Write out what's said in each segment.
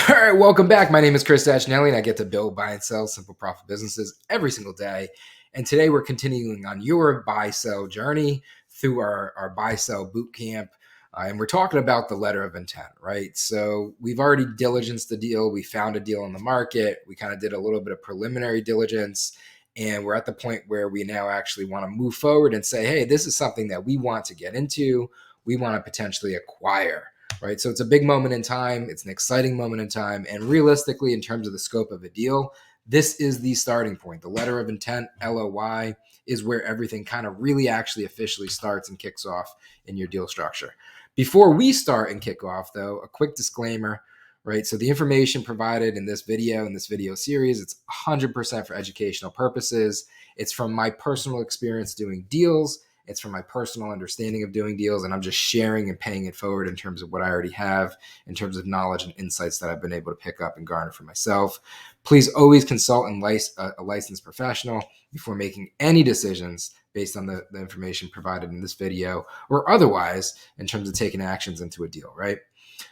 All right, welcome back. My name is Chris Dashnelli, and I get to build, buy, and sell simple profit businesses every single day. And today we're continuing on your buy-sell journey through our buy-sell boot camp. And we're talking about the letter of intent, right? So we've already diligenced the deal. We found a deal on the market. We kind of did a little bit of preliminary diligence. And we're at the point where we now actually want to move forward and say, hey, this is something that we want to get into. We want to potentially acquire. Right. So it's a big moment in time. It's an exciting moment in time. And realistically, in terms of the scope of a deal, this is the starting point. The letter of intent, LOI, is where everything kind of really actually officially starts and kicks off in your deal structure. Before we start and kick off, though, a quick disclaimer, right? So the information provided in this video series, it's 100% for educational purposes. It's from my personal experience doing deals. It's from my personal understanding of doing deals, and I'm just sharing and paying it forward in terms of what I already have, in terms of knowledge and insights that I've been able to pick up and garner for myself. Please always consult a licensed professional before making any decisions based on the information provided in this video or otherwise in terms of taking actions into a deal, right?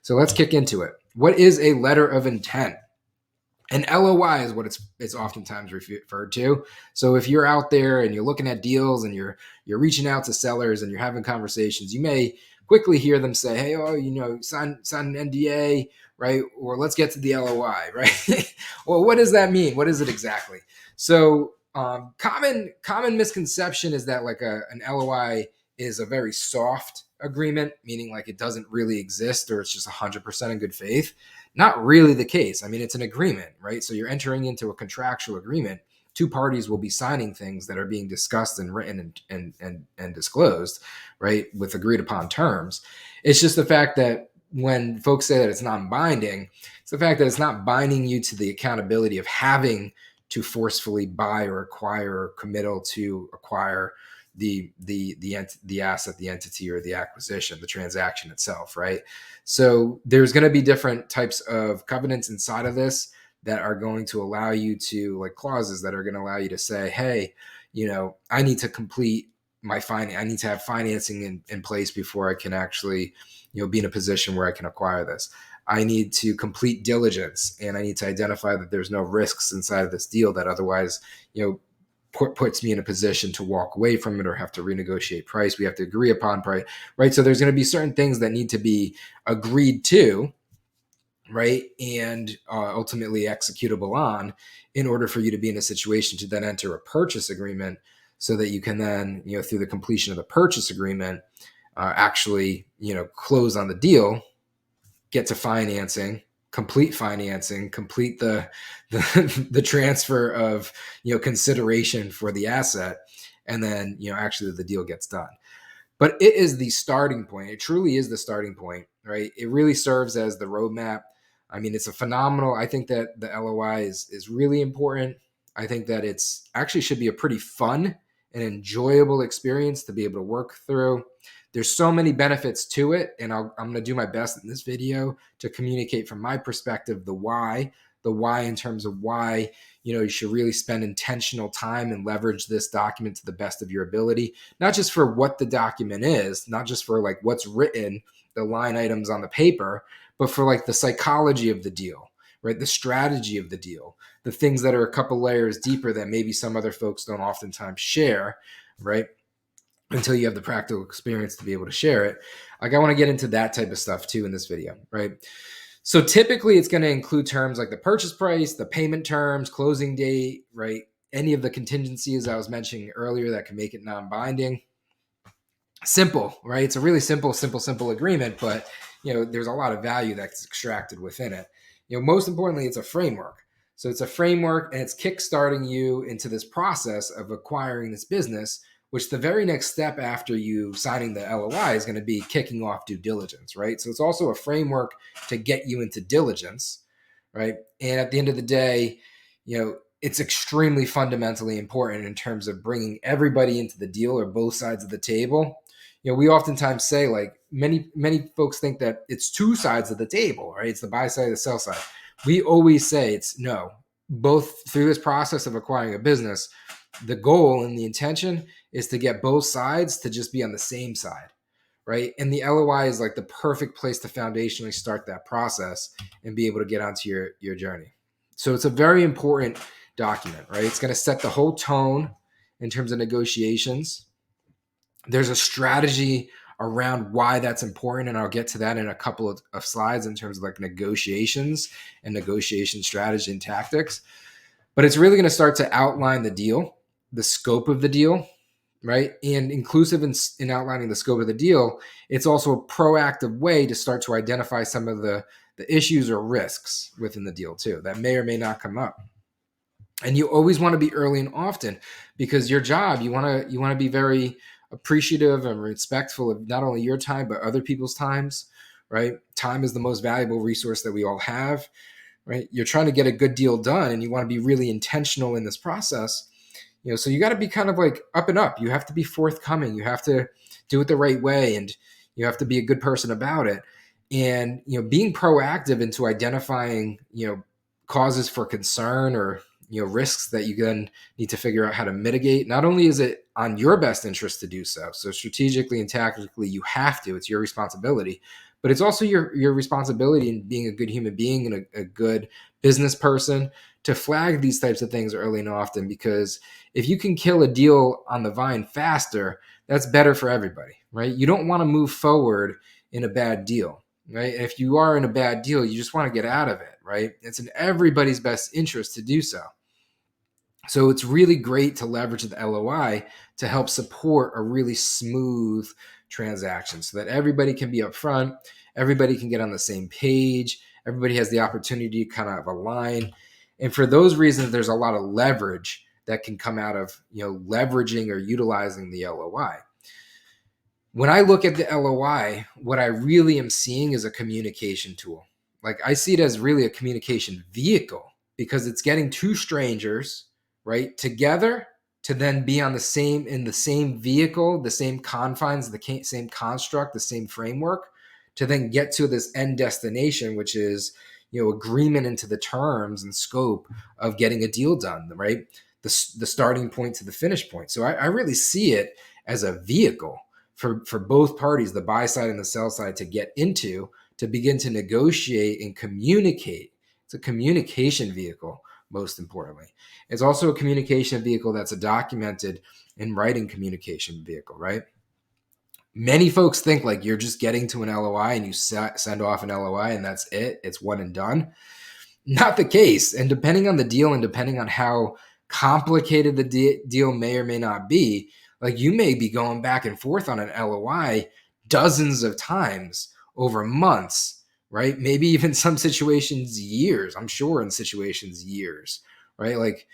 So let's kick into it. What is a letter of intent? An LOI is what it's oftentimes referred to. So if you're out there and you're looking at deals and you're reaching out to sellers and you're having conversations, you may quickly hear them say, "Hey, sign an NDA, right? Or let's get to the LOI, right?" Well, what does that mean? What is it exactly? So common misconception is that like an LOI is a very soft agreement, meaning like it doesn't really exist or it's just 100% in good faith. Not really the case. I mean, it's an agreement, right? So you're entering into a contractual agreement. Two parties will be signing things that are being discussed and written and disclosed, right, with agreed upon terms. It's just the fact that when folks say that it's non-binding, it's the fact that it's not binding you to the accountability of having to forcefully buy or acquire or committal to acquire the asset, the entity, or the acquisition, the transaction itself, right? So there's going to be different types of covenants inside of this that are going to allow you to, like clauses that are going to allow you to say, hey, I need to complete my I need to have financing in place before I can actually, be in a position where I can acquire this. I need to complete diligence, and I need to identify that there's no risks inside of this deal that otherwise, puts me in a position to walk away from it or have to renegotiate price. We have to agree upon price, right? So there's going to be certain things that need to be agreed to, right? And ultimately executable on in order for you to be in a situation to then enter a purchase agreement so that you can then, through the completion of the purchase agreement, actually, close on the deal, get to financing, complete the transfer of consideration for the asset, and then actually the deal gets done. But it is the starting point. It truly is the starting point, right? It really serves as the roadmap. I mean, it's a phenomenal. I think that the LOI is really important. I think that it's actually should be a pretty fun and enjoyable experience to be able to work through. There's so many benefits to it, and I'm going to do my best in this video to communicate from my perspective the why in terms of why you should really spend intentional time and leverage this document to the best of your ability, not just for what the document is, not just for like what's written, the line items on the paper, but for like the psychology of the deal, right? The strategy of the deal, the things that are a couple layers deeper that maybe some other folks don't oftentimes share, right? Until you have the practical experience to be able to share it. Like I want to get into that type of stuff too in this video, right? So typically it's going to include terms like the purchase price, the payment terms, closing date, right? Any of the contingencies I was mentioning earlier that can make it non-binding. Simple, right? It's a really simple agreement, but there's a lot of value that's extracted within it. Most importantly, it's a framework. So it's a framework, and it's kickstarting you into this process of acquiring this business, which the very next step after you signing the LOI is going to be kicking off due diligence, right? So it's also a framework to get you into diligence, right? And at the end of the day, it's extremely fundamentally important in terms of bringing everybody into the deal or both sides of the table. We oftentimes say, like many folks think that it's two sides of the table, right? It's the buy side, the sell side. We always say it's no. Both through this process of acquiring a business, the goal and the intention is to get both sides to just be on the same side, right? And the LOI is like the perfect place to foundationally start that process and be able to get onto your journey. So it's a very important document, right? It's going to set the whole tone in terms of negotiations. There's a strategy around why that's important, and I'll get to that in a couple of slides in terms of like negotiations and negotiation strategy and tactics. But it's really going to start to outline the deal, the scope of the deal, right? And inclusive in outlining the scope of the deal, it's also a proactive way to start to identify some of the issues or risks within the deal too that may or may not come up. And you always want to be early and often, because your job, you want to be very appreciative and respectful of not only your time but other people's times, right? Time is the most valuable resource that we all have, right? You're trying to get a good deal done and you want to be really intentional in this process. So you got to be kind of like up and up. You have to be forthcoming. You have to do it the right way, and you have to be a good person about it. And being proactive into identifying causes for concern or risks that you then need to figure out how to mitigate. Not only is it on your best interest to do so strategically and tactically you have to, it's your responsibility, but it's also your responsibility in being a good human being and a good business person to flag these types of things early and often, because if you can kill a deal on the vine faster, that's better for everybody, right? You don't want to move forward in a bad deal, right? And if you are in a bad deal, you just want to get out of it, right? It's in everybody's best interest to do so. So it's really great to leverage the LOI to help support a really smooth transaction so that everybody can be upfront, everybody can get on the same page, everybody has the opportunity to kind of align. And for those reasons, there's a lot of leverage that can come out of leveraging or utilizing the LOI. When I look at the LOI, what I really am seeing is a communication tool. Like I see it as really a communication vehicle, because it's getting two strangers, right, together to then be in the same vehicle, the same confines, the same construct, the same framework, to then get to this end destination, which is agreement into the terms and scope of getting a deal done, right? The starting point to the finish point. So I really see it as a vehicle for both parties, the buy side and the sell side, to get into, to begin to negotiate and communicate. It's a communication vehicle, most importantly. It's also a communication vehicle that's a documented in writing communication vehicle, right? Many folks think like you're just getting to an LOI and you send off an LOI and that's it. It's one and done. Not the case. And depending on the deal and depending on how complicated the deal may or may not be, like you may be going back and forth on an LOI dozens of times over months, right? Maybe even some situations years. I'm sure in situations years, right? Like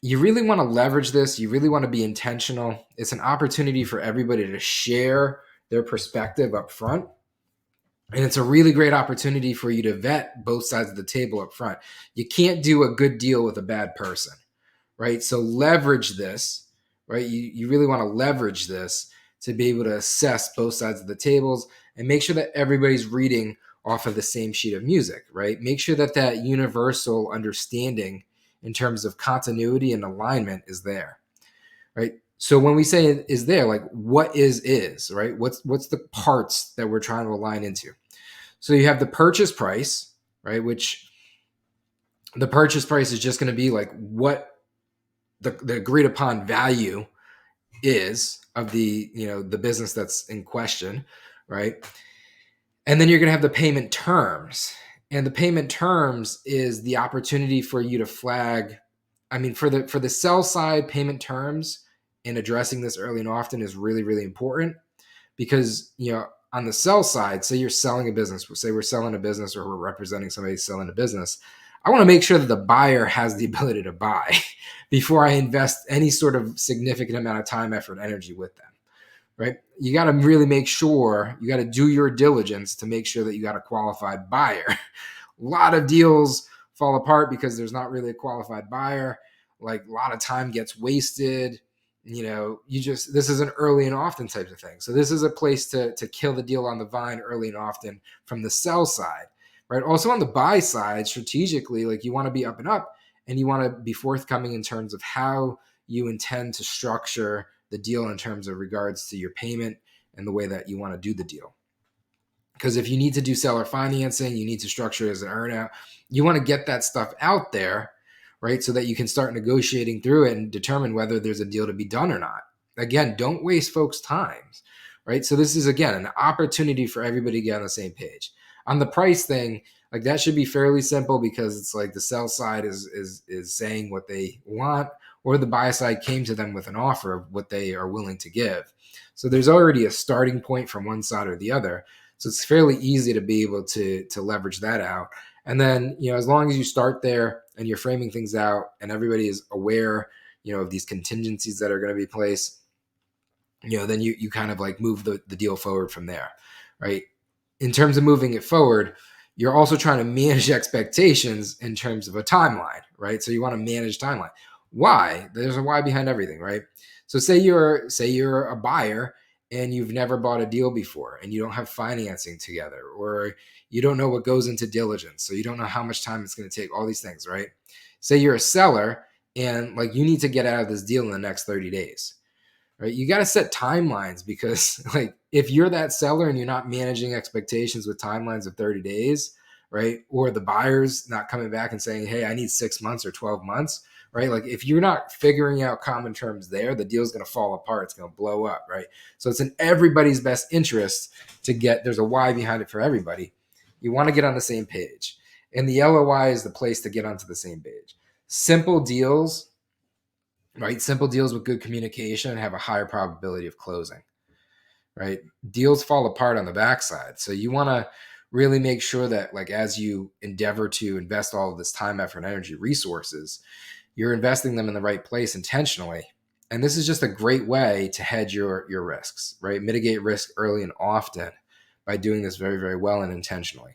you really want to leverage this. You really want to be intentional. It's an opportunity for everybody to share their perspective up front. And it's a really great opportunity for you to vet both sides of the table up front. You can't do a good deal with a bad person, right? So leverage this, right? You really want to leverage this to be able to assess both sides of the tables and make sure that everybody's reading off of the same sheet of music, right? Make sure that that universal understanding in terms of continuity and alignment is there, right? So when we say it is there, like what is, right? What's the parts that we're trying to align into? So you have the purchase price, right? Which the purchase price is just going to be like what the agreed upon value is of the business that's in question, right? And then you're going to have the payment terms. And the payment terms is the opportunity for you to flag. I mean, for the sell side, payment terms and addressing this early and often is really, really important, because on the sell side, say you're selling a business, say we're selling a business or we're representing somebody selling a business, I want to make sure that the buyer has the ability to buy before I invest any sort of significant amount of time, effort, energy with them, right? You got to really make sure, you got to do your diligence to make sure that you got a qualified buyer. A lot of deals fall apart because there's not really a qualified buyer. Like a lot of time gets wasted. This is an early and often type of thing. So this is a place to kill the deal on the vine early and often from the sell side, right? Also on the buy side, strategically, like you want to be up and up and you want to be forthcoming in terms of how you intend to structure the deal in terms of regards to your payment and the way that you want to do the deal. Because if you need to do seller financing, you need to structure it as an earnout. You want to get that stuff out there, right? So that you can start negotiating through it and determine whether there's a deal to be done or not. Again, don't waste folks' times, right? So this is, again, an opportunity for everybody to get on the same page. On the price thing, like that should be fairly simple, because it's like the sell side is saying what they want, or the buy side came to them with an offer of what they are willing to give. So there's already a starting point from one side or the other. So it's fairly easy to be able to leverage that out. And then, as long as you start there and you're framing things out and everybody is aware, of these contingencies that are going to be placed, then you kind of like move the deal forward from there, right? In terms of moving it forward, you're also trying to manage expectations in terms of a timeline, right? So you want to manage timeline. Why? There's a why behind everything, right? So say you're a buyer and you've never bought a deal before and you don't have financing together, or you don't know what goes into diligence. So you don't know how much time it's going to take, all these things, right? Say you're a seller and like you need to get out of this deal in the next 30 days, right? You got to set timelines, because like if you're that seller and you're not managing expectations with timelines of 30 days, right? Or the buyer's not coming back and saying, hey, I need 6 months or 12 months, right? Like if you're not figuring out common terms there, the deal's going to fall apart. It's going to blow up, right? So it's in everybody's best interest there's a why behind it for everybody. You want to get on the same page. And the LOI is the place to get onto the same page. Simple deals, right? Simple deals with good communication have a higher probability of closing, right? Deals fall apart on the backside. So you want to really make sure that, like, as you endeavor to invest all of this time, effort, and energy resources, you're investing them in the right place intentionally. And this is just a great way to hedge your risks, right? Mitigate risk early and often by doing this very, very well and intentionally.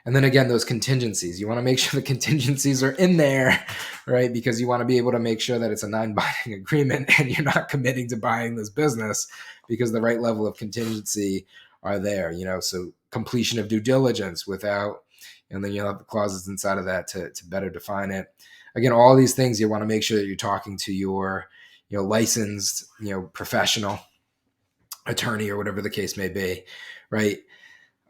And then again, those contingencies, you want to make sure the contingencies are in there, right? Because you want to be able to make sure that it's a non-binding agreement and you're not committing to buying this business because the right level of contingency are there, so completion of due diligence without, and then you'll have the clauses inside of that to better define it. Again, all these things, you want to make sure that you're talking to your, licensed, professional attorney or whatever the case may be, right?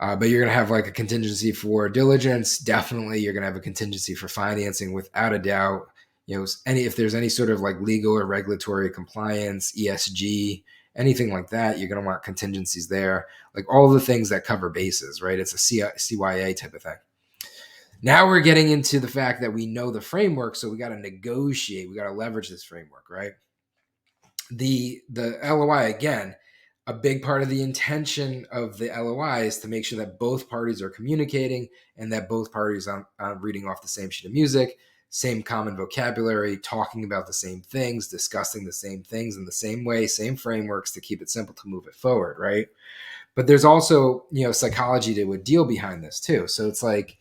But you're going to have like a contingency for diligence. Definitely, you're going to have a contingency for financing, without a doubt. If there's any sort of like legal or regulatory compliance, ESG, anything like that, you're going to want contingencies there. Like all the things that cover bases, right? It's a CYA type of thing. Now we're getting into the fact that we know the framework, so we got to negotiate. We got to leverage this framework, right? The LOI, again, a big part of the intention of the LOI is to make sure that both parties are communicating and that both parties are reading off the same sheet of music, same common vocabulary, talking about the same things, discussing the same things in the same way, same frameworks to keep it simple to move it forward, right? But there's also, psychology to a deal behind this too. So it's like,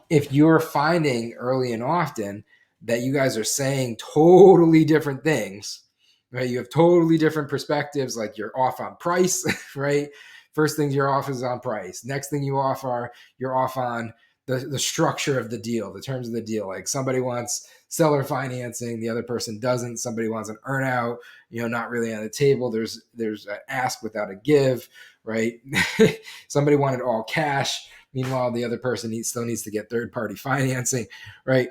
if you're finding early and often that you guys are saying totally different things, right? You have totally different perspectives, like you're off on price, right? First thing you're off is on price. Next thing you're off on the structure of the deal, the terms of the deal. Like somebody wants seller financing, the other person doesn't. Somebody wants an earnout, not really on the table. There's an ask without a give, right? Somebody wanted all cash. Meanwhile, the other person still needs to get third-party financing, right?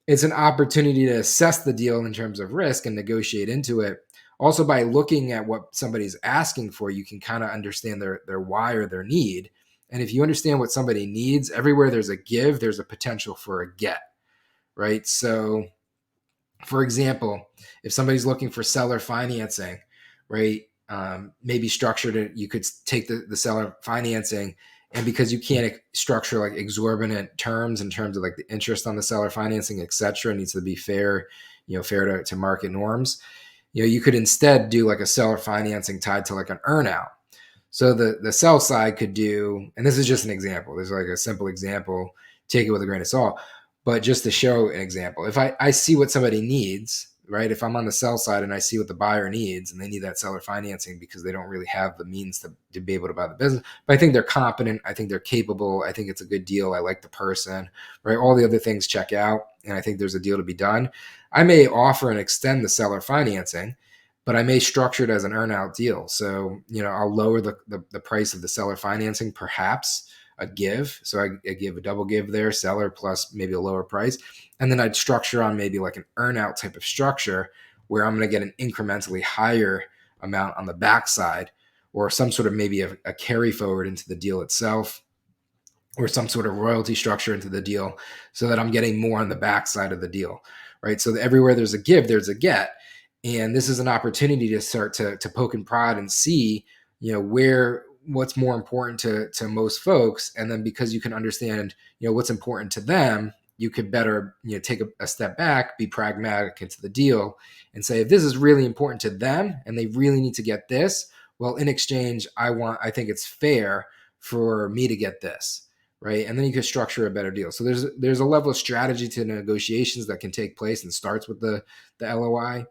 It's an opportunity to assess the deal in terms of risk and negotiate into it. Also, by looking at what somebody's asking for, you can kind of understand their why or their need. And if you understand what somebody needs, everywhere there's a give, there's a potential for a get, right? So, for example, if somebody's looking for seller financing, right, maybe structured it, you could take the seller financing, and because you can't structure like exorbitant terms in terms of like the interest on the seller financing, et cetera, it needs to be fair, fair to market norms. You could instead do like a seller financing tied to like an earnout. So the sell side could do, and this is just an example. There's like a simple example, take it with a grain of salt, but just to show an example, if I see what somebody needs, right? If I'm on the sell side and I see what the buyer needs and they need that seller financing because they don't really have the means to be able to buy the business, but I think they're competent. I think they're capable. I think it's a good deal. I like the person, right? All the other things check out. And I think there's a deal to be done. I may offer and extend the seller financing, but I may structure it as an earn-out deal. So, I'll lower the price of the seller financing, perhaps a give. So I give a double give there, seller plus maybe a lower price. And then I'd structure on maybe like an earn-out type of structure where I'm going to get an incrementally higher amount on the backside, or some sort of maybe a carry forward into the deal itself, or some sort of royalty structure into the deal, so that I'm getting more on the backside of the deal, right? So everywhere there's a give, there's a get. And this is an opportunity to start to poke and prod and see, what's more important to most folks. And then because you can understand, what's important to them, you could better, take a step back, be pragmatic into the deal and say, if this is really important to them and they really need to get this, well, in exchange, I think it's fair for me to get this. Right. And then you can structure a better deal. So there's a level of strategy to negotiations that can take place and starts with the LOI.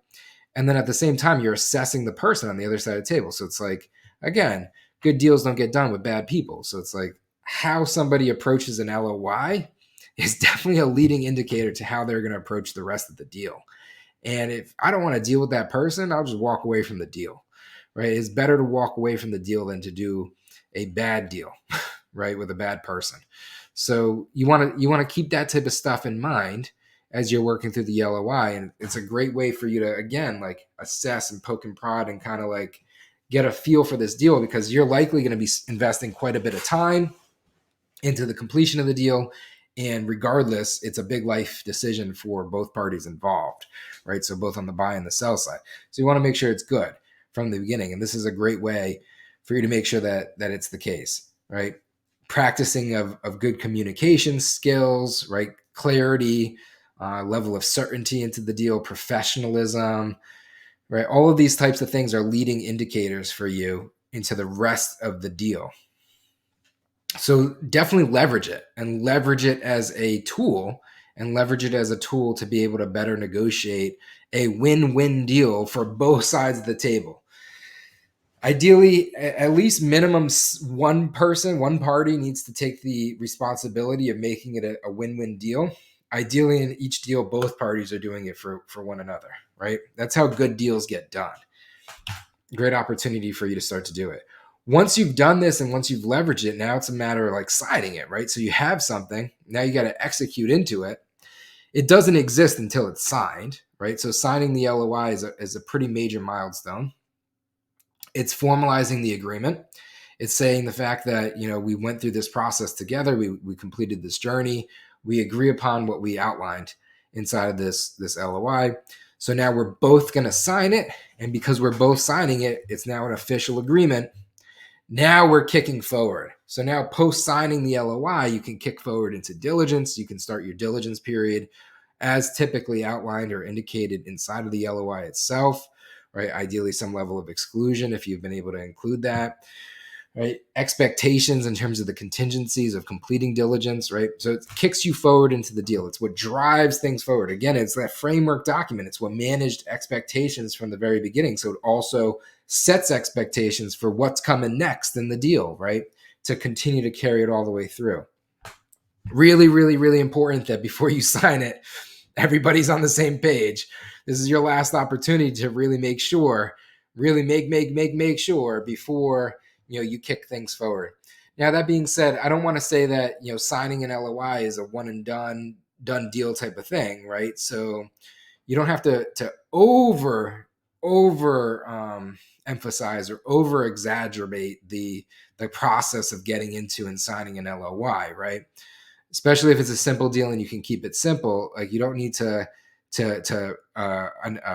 And then at the same time, you're assessing the person on the other side of the table. So it's like, again, good deals don't get done with bad people. So it's like how somebody approaches an LOI is definitely a leading indicator to how they're going to approach the rest of the deal. And if I don't want to deal with that person, I'll just walk away from the deal, right? It's better to walk away from the deal than to do a bad deal, right, with a bad person. So you want to keep that type of stuff in mind as you're working through the LOI. And it's a great way for you to, again, like assess and poke and prod and kind of like get a feel for this deal, because you're likely going to be investing quite a bit of time into the completion of the deal. And regardless, it's a big life decision for both parties involved, right? So both on the buy and the sell side. So you want to make sure it's good from the beginning. And this is a great way for you to make sure that it's the case, right? Practicing of good communication skills, right? Clarity, level of certainty into the deal, professionalism, right? All of these types of things are leading indicators for you into the rest of the deal. So definitely leverage it, and leverage it as a tool, to be able to better negotiate a win-win deal for both sides of the table. Ideally, at least minimum one party needs to take the responsibility of making it a win-win deal. Ideally, in each deal, both parties are doing it for one another, right? That's how good deals get done. Great opportunity for you to start to do it. Once you've done this and once you've leveraged it, now it's a matter of like signing it, right? So you have something, now you got to execute into it. It doesn't exist until it's signed, right? So signing the LOI is a pretty major milestone. It's formalizing the agreement. It's saying the fact that, we went through this process together. We completed this journey. We agree upon what we outlined inside of this LOI. So now we're both going to sign it. And because we're both signing it, it's now an official agreement. Now we're kicking forward. So now post signing the LOI, you can kick forward into diligence. You can start your diligence period as typically outlined or indicated inside of the LOI itself, right? Ideally some level of exclusion if you've been able to include that, right? Expectations in terms of the contingencies of completing diligence, right? So it kicks you forward into the deal. It's what drives things forward. Again, it's that framework document. It's what managed expectations from the very beginning. So it also sets expectations for what's coming next in the deal, right? To continue to carry it all the way through. Really, really, really important that before you sign it, everybody's on the same page. This is your last opportunity to really make sure, make sure before you kick things forward. Now, that being said, I don't want to say that signing an LOI is a one and done deal type of thing, right? So you don't have to over emphasize or over exaggerate the process of getting into and signing an LOI, right? Especially if it's a simple deal and you can keep it simple. Like you don't need to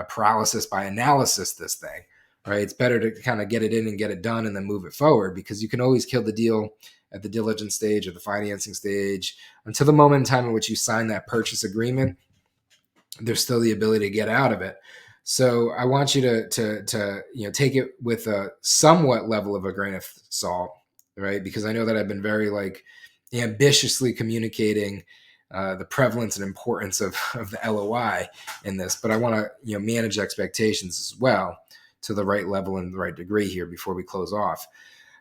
paralysis by analysis this thing, right? It's better to kind of get it in and get it done and then move it forward, because you can always kill the deal at the diligence stage or the financing stage until the moment in time in which you sign that purchase agreement. There's still the ability to get out of it. So I want you to take it with a somewhat level of a grain of salt, right? Because I know that I've been very ambitiously communicating the prevalence and importance of the LOI in this, but I want to manage expectations as well to the right level and the right degree here before we close off.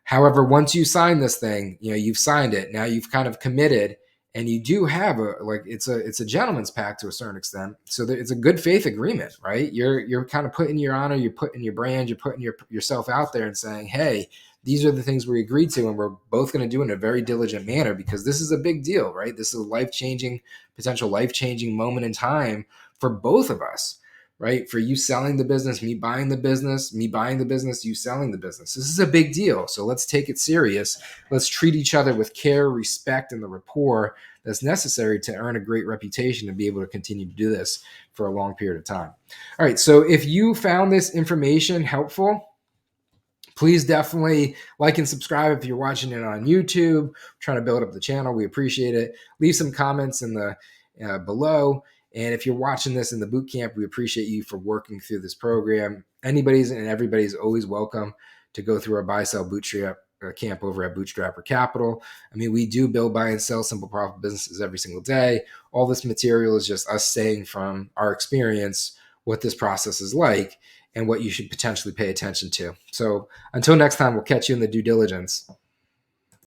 However, once you sign this thing, you've signed it. Now you've kind of committed, and you do have it's a gentleman's pact to a certain extent. So that it's a good faith agreement, right? You're kind of putting your honor, you're putting your brand, you're putting yourself out there and saying, hey, these are the things we agreed to, and we're both going to do it in a very diligent manner, because this is a big deal, right? This is a potential life-changing moment in time for both of us, right? For you selling the business, me buying the business, you selling the business. This is a big deal. So let's take it serious. Let's treat each other with care, respect, and the rapport that's necessary to earn a great reputation and be able to continue to do this for a long period of time. All right. So if you found this information helpful, please definitely like and subscribe if you're watching it on YouTube. We're trying to build up the channel. We appreciate it. Leave some comments in the below. And if you're watching this in the boot camp, we appreciate you for working through this program. Anybody's and everybody's always welcome to go through our buy, sell, bootstrap camp over at Bootstrapper Capital. I mean, we do build, buy, and sell simple, profitable businesses every single day. All this material is just us saying from our experience what this process is like and what you should potentially pay attention to. So until next time, we'll catch you in the due diligence.